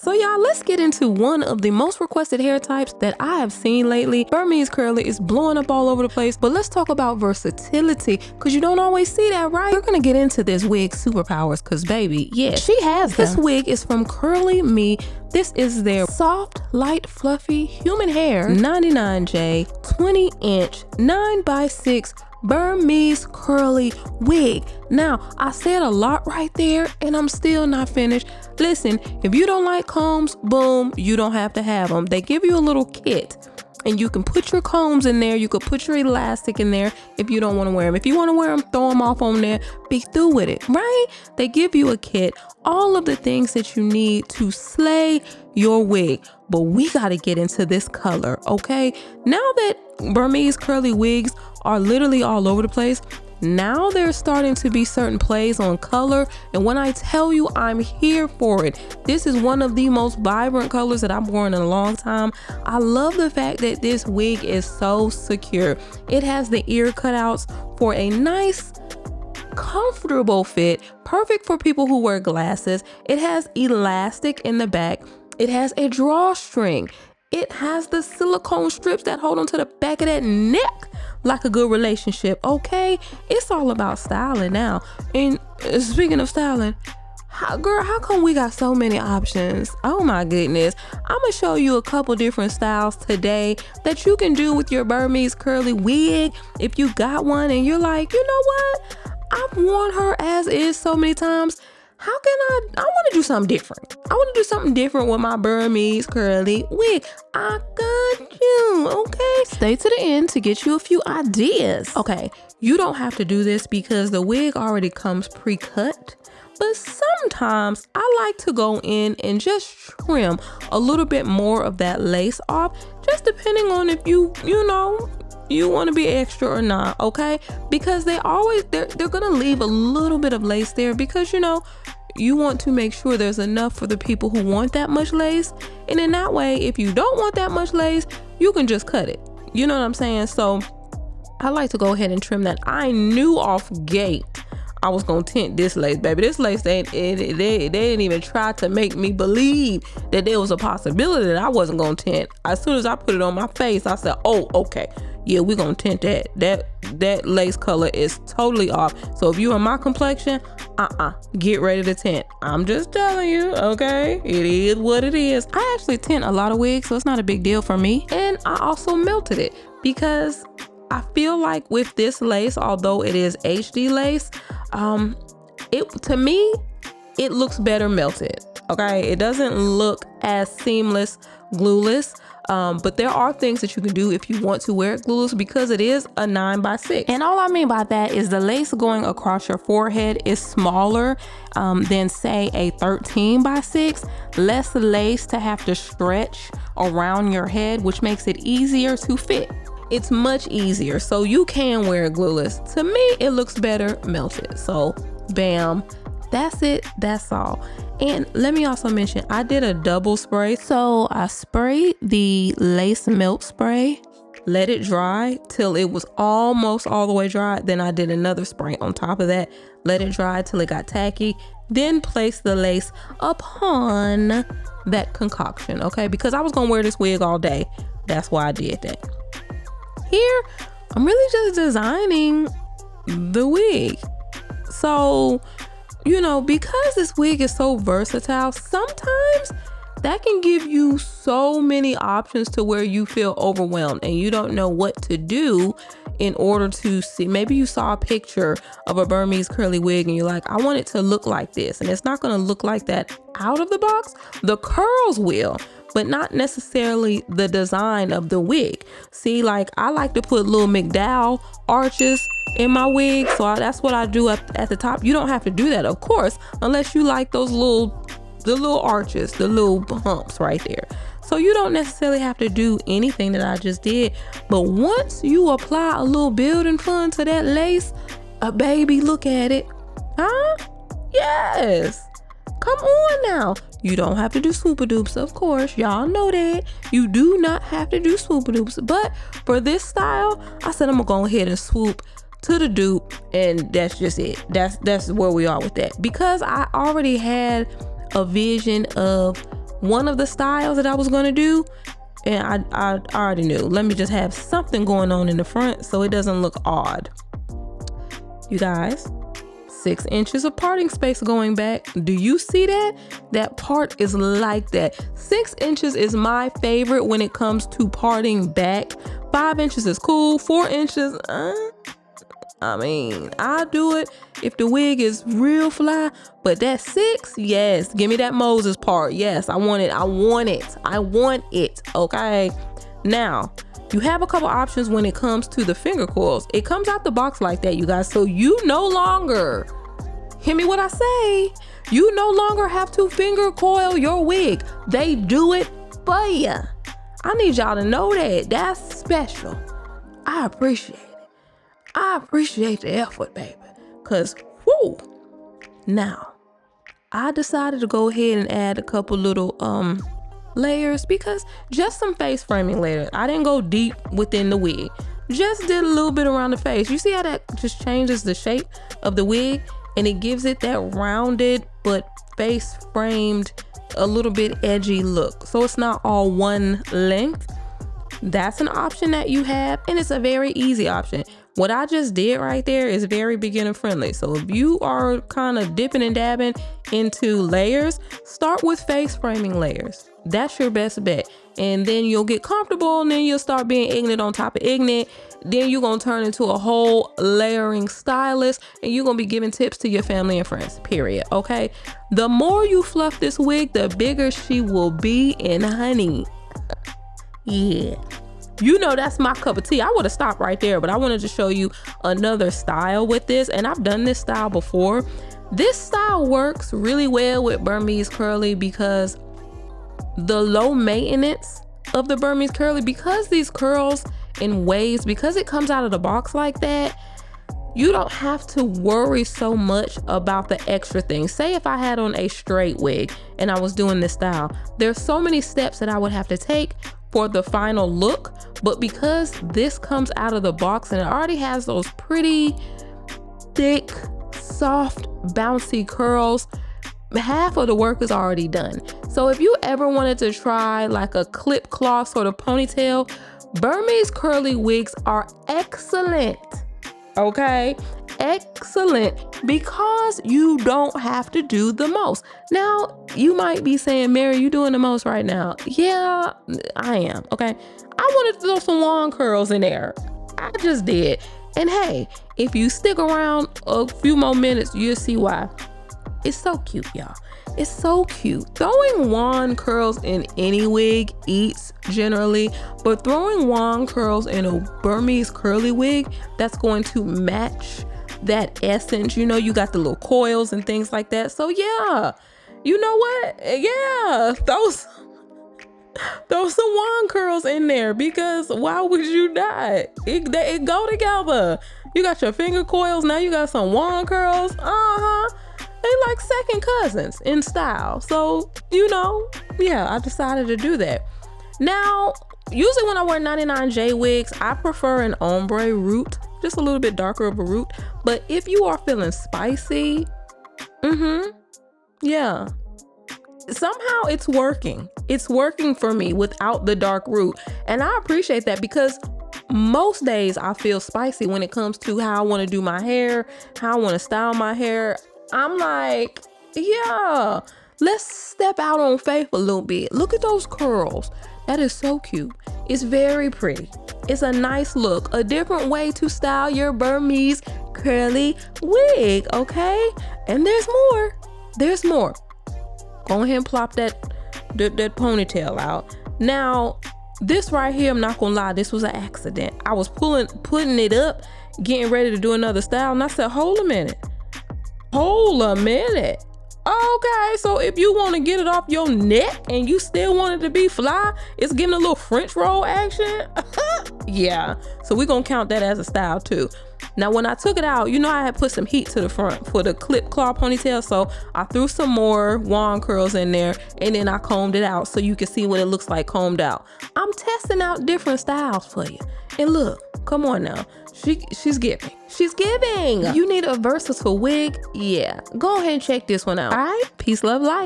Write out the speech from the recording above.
So y'all, let's get into one of the most requested hair types that I have seen lately. Burmese curly is blowing up all over the place, but let's talk about versatility, because you don't always see that, right? We're gonna get into this wig superpowers, because baby, yeah, she has them. This wig is from CurlyMe. This is their soft, light, fluffy human hair 99J 20-inch 9x6 Burmese curly wig. Now, I said a lot right there and I'm still not finished. Listen, if you don't like combs, boom, you don't have to have them. They give you a little kit and you can put your combs in there. You could put your elastic in there if you don't want to wear them. If you want to wear them, throw them off on there, be through with it, right? They give you a kit, all of the things that you need to slay your wig. But we got to get into this color, okay? Now that Burmese curly wigs are literally all over the place, now there's starting to be certain plays on color, and when I tell you, I'm here for it. This is one of the most vibrant colors that I've worn in a long time. I love the fact that this wig is so secure. It has the ear cutouts for a nice, comfortable fit, perfect for people who wear glasses. It has elastic in the back. It has a drawstring. It has the silicone strips that hold onto the back of that neck like a good relationship, okay? It's all about styling now. And speaking of styling, girl, how come we got so many options? Oh my goodness. I'm gonna show you a couple different styles today that you can do with your Burmese curly wig. If you got one and you're like, you know what? I've worn her as is so many times. How can I want to do something different. I want to do something different with my Burmese curly wig. I got you, okay? Stay to the end to get you a few ideas. Okay, you don't have to do this because the wig already comes pre-cut. But sometimes I like to go in and just trim a little bit more of that lace off, just depending on if you want to be extra or not, okay? Because they're gonna leave a little bit of lace there because you want to make sure there's enough for the people who want that much lace. And in that way, if you don't want that much lace, you can just cut it. You know what I'm saying? So I like to go ahead and trim that. I knew off gate I was gonna tint this lace, baby. This lace, they didn't even try to make me believe that there was a possibility that I wasn't gonna tint. As soon as I put it on my face, I said, oh, okay, yeah, we're gonna tint that. That lace color is totally off. So if you're in my complexion, get ready to tint. I'm just telling you, okay? It is what it is. I actually tint a lot of wigs, so it's not a big deal for me. And I also melted it because I feel like with this lace, although it is HD lace, to me, it looks better melted, okay? It doesn't look as seamless, glueless, but there are things that you can do if you want to wear it glueless because it is a 9x6. And all I mean by that is the lace going across your forehead is smaller than say a 13x6, less lace to have to stretch around your head, which makes it easier to fit. It's much easier, so you can wear it glueless. To me, it looks better melted. So bam, that's it, that's all. And let me also mention, I did a double spray. So I sprayed the lace melt spray, let it dry till it was almost all the way dry. Then I did another spray on top of that, let it dry till it got tacky, then place the lace upon that concoction, okay? Because I was gonna wear this wig all day. That's why I did that. Here, I'm really just designing the wig. So, because this wig is so versatile, sometimes that can give you so many options to where you feel overwhelmed and you don't know what to do in order to see. Maybe you saw a picture of a Burmese curly wig and you're like, I want it to look like this. And it's not going to look like that out of the box. The curls will, but not necessarily the design of the wig. See, like I like to put little McDowell arches in my wig, so that's what I do at the top. You don't have to do that, of course, unless you like those the little arches, the little humps right there. So you don't necessarily have to do anything that I just did. But once you apply a little building fun to that lace, baby, look at it. Huh? Yes. Come on now. You don't have to do swooper doops, of course. Y'all know that. You do not have to do swooper doops. But for this style, I said I'm gonna go ahead and swoop to the dupe, and that's just it. That's where we are with that. Because I already had a vision of one of the styles that I was gonna do, and I already knew. Let me just have something going on in the front so it doesn't look odd. You guys, 6 inches of parting space going back. Do you see that? That part is like that. 6 inches is my favorite when it comes to parting back. 5 inches is cool. 4 inches, I mean, I'll do it if the wig is real fly, but that 6, yes, give me that Moses part. Yes, I want it. I want it. I want it. Okay. Now, you have a couple options when it comes to the finger coils. It comes out the box like that, you guys. So you no longer, hear me what I say, you no longer have to finger coil your wig. They do it for you. I need y'all to know that. That's special. I appreciate it. I appreciate the effort, baby. Cause, whoo. Now, I decided to go ahead and add a couple little layers, because just some face framing layers. I didn't go deep within the wig. Just did a little bit around the face. You see how that just changes the shape of the wig, and it gives it that rounded but face framed, a little bit edgy look. So it's not all one length. That's an option that you have, and it's a very easy option. What I just did right there is very beginner friendly. So if you are kind of dipping and dabbing into layers, start with face framing layers. That's your best bet. And then you'll get comfortable, and then you'll start being ignorant on top of ignorant. Then you're going to turn into a whole layering stylist, and you're going to be giving tips to your family and friends, period. Okay. The more you fluff this wig, the bigger she will be. And honey, yeah, you know, that's my cup of tea. I would have stopped right there, but I wanted to show you another style with this. And I've done this style before. This style works really well with Burmese curly because the low maintenance of the Burmese curly, because these curls in waves, because it comes out of the box like that, you don't have to worry so much about the extra things. Say if I had on a straight wig and I was doing this style, there's so many steps that I would have to take for the final look. But because this comes out of the box and it already has those pretty thick, soft, bouncy curls, half of the work is already done. So if you ever wanted to try like a clip claw sort of ponytail, Burmese curly wigs are excellent. Okay, excellent, because you don't have to do the most. Now, you might be saying, Mary, you doing the most right now. Yeah, I am. Okay, I wanted to throw some wand curls in there. I just did. And hey, if you stick around a few more minutes, you'll see why. It's so cute, y'all. It's so cute. Throwing wand curls in any wig eats generally, but throwing wand curls in a Burmese curly wig that's going to match that essence, you know, you got the little coils and things like that. So yeah, you know what? Yeah, throw some wand curls in there, because why would you not? It go together. You got your finger coils, now you got some wand curls. They like second cousins in style. So, you know, yeah, I decided to do that. Now, usually when I wear 99J wigs, I prefer an ombre root, just a little bit darker of a root. But if you are feeling spicy, yeah, somehow it's working. It's working for me without the dark root. And I appreciate that, because most days I feel spicy when it comes to how I want to do my hair, how I want to style my hair. I'm like, yeah, let's step out on faith a little bit. Look at those curls. That is so cute. It's very pretty. It's a nice look, a different way to style your Burmese curly wig, okay? And there's more. There's more. Go ahead and plop that ponytail out. Now, this right here, I'm not gonna lie, this was an accident. I was putting it up, getting ready to do another style, and I said, hold a minute. Okay, so if you want to get it off your neck and you still want it to be fly, it's getting a little French roll action. Yeah, so we're gonna count that as a style too. Now, when I took it out, you know, I had put some heat to the front for the clip claw ponytail, so I threw some more wand curls in there, and then I combed it out so you can see what it looks like combed out. I'm testing out different styles for you. And look, come on now, she's giving. She's giving. You need a versatile wig? Yeah, go ahead and check this one out. All right, peace, love, light.